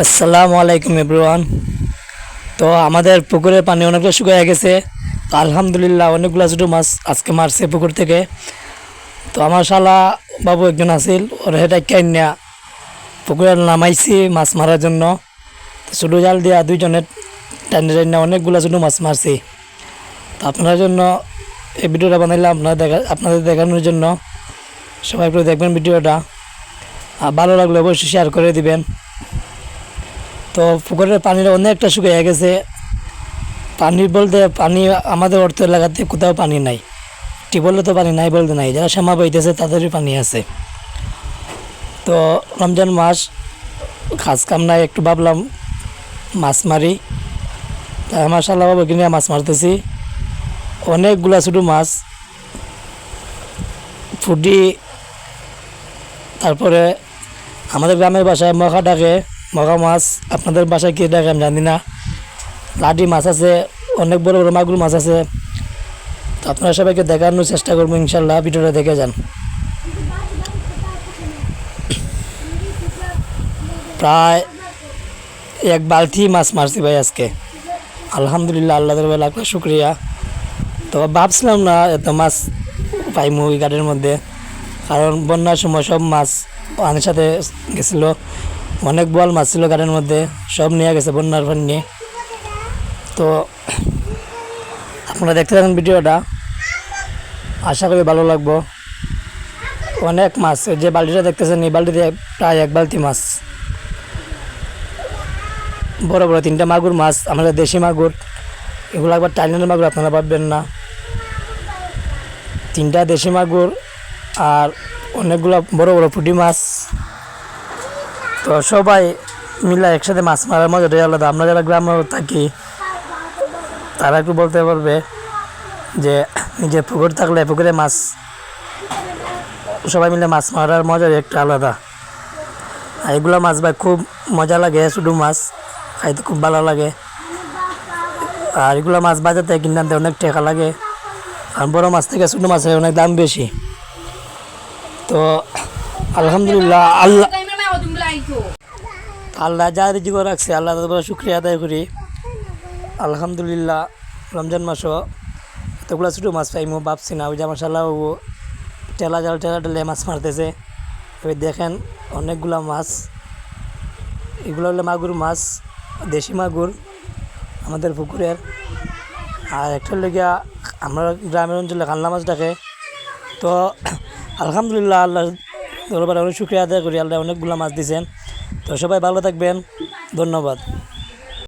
আসসালামু আলাইকুম এভরিওয়ান। তো আমাদের পুকুরের পানি অনেকটা শুকিয়ে গেছে। তো আলহামদুলিল্লাহ অনেকগুলো ছোটো মাছ আজকে মারছে পুকুর থেকে। তো আমার শালা বাবু একজন আছিল, ওর হেটা কেন্যা পুকুরে নামাইছি মাছ মারার জন্য। তো ছোটো জাল দিয়া দুইজনের টাইনে টাইনে অনেকগুলো ছোটো মাছ মারছি। তো আপনার জন্য এই ভিডিওটা বানাইলাম আপনাদের দেখানোর জন্য। সবাই একটু দেখবেন ভিডিওটা, আর ভালো লাগলে অবশ্যই শেয়ার করে দিবেন। তো পুকুরের পানিটা অনেকটা শুকিয়ে গেছে। পানি বলতে পানি আমাদের অর্থ এলাকাতে কোথাও পানি নাই, টিউবওয়েলে তো পানি নাই বলতে নাই, যারা শ্যামা বইতেছে তাদেরই পানি আছে। তো রমজান মাস, কাজ কাম নাই, একটু ভাবলাম মাছ মারি। তাই আমার শালা বাবু কিনে মাছ মারতেছি। অনেকগুলা ছোটো মাছ ফুটি, তারপরে আমাদের গ্রামের বাসায় মখা ডাকে, মখা মাছ। আপনাদের বাসায় কী ডাকে আমি জানি না। লাঠি মাছ আছে, অনেক বড় বড় মাগুর মাছ আছে। তো আপনারা সবাইকে দেখানোর চেষ্টা করবো ইনশাল্লাহ, ভিডিওটা দেখে যান। প্রায় এক বালতি মাছ মারছি ভাই আজকে। আলহামদুলিল্লাহ, আল্লাহ দরবারে লাখ লাখ শুক্রিয়া। তো ভাবছিলাম না এত মাছ পাইমু ওই গাড়ির মধ্যে, কারণ বন্যার সময় সব মাছ পানির সাথে গেছিলো। অনেক বোয়াল মাছ ছিল গাড়ির মধ্যে, সব নিয়ে গেছে বন্যার পানি নিয়ে। তো আপনারা দেখতে থাকুন ভিডিওটা, আশা করি ভালো লাগবো। অনেক মাছ, যে বালতিটা দেখতেছেন এই বালতিতে প্রায় এক বালতি মাছ। বড় বড় তিনটা মাগুর মাছ, আমাদের দেশি মাগুর। এগুলো একবার টাইনের মাগুর, আপনারা পাবেন না। তিনটা দেশি মাগুর আর অনেকগুলো বড় বড় পুঁটি মাছ। তো সবাই মিলে একসাথে মাছ মারার মজাটাই আলাদা। আমরা যারা গ্রামে থাকি তারা একটু বলতে পারবে যে নিজের পুকুর থাকলে পুকুরে মাছ সবাই মিলে মাছ মারার মজাই একটা আলাদা। আর এগুলো মাছ ভাই খুব মজা লাগে, ছোটো মাছ খাইতে খুব ভালো লাগে। আর এগুলো মাছ বাজাতে কিনে আনতে অনেক টাকা লাগে, আর বড়ো মাছ থেকে ছোটো মাছের অনেক দাম বেশি। তো আলহামদুলিল্লাহ, আল্লাহ যা রিজিক রাখছে আল্লাহ তাআলার শুকরিয়া আদায় করি। আলহামদুলিল্লাহ, রমজান মাসও এতগুলো ছোটো মাছ পাইমু ভাবছি না। ওই যে আমার শালা ও টেলা টেলে মাছ মারতেছে। ওই দেখেন অনেকগুলা মাছ, এগুলো হলো মাগুর মাছ, দেশি মাগুর আমাদের পুকুরের। আর একটা লেগিয়া আমরা গ্রামের অঞ্চলে কাল্লা মাছ ডাকে। তো আলহামদুলিল্লাহ, আল্লাহ দরবারে অনেক শুকরিয়া আদায় করি, আল্লাহ অনেকগুলো মাছ দিয়েছেন। তো সবাই ভালো থাকবেন, ধন্যবাদ।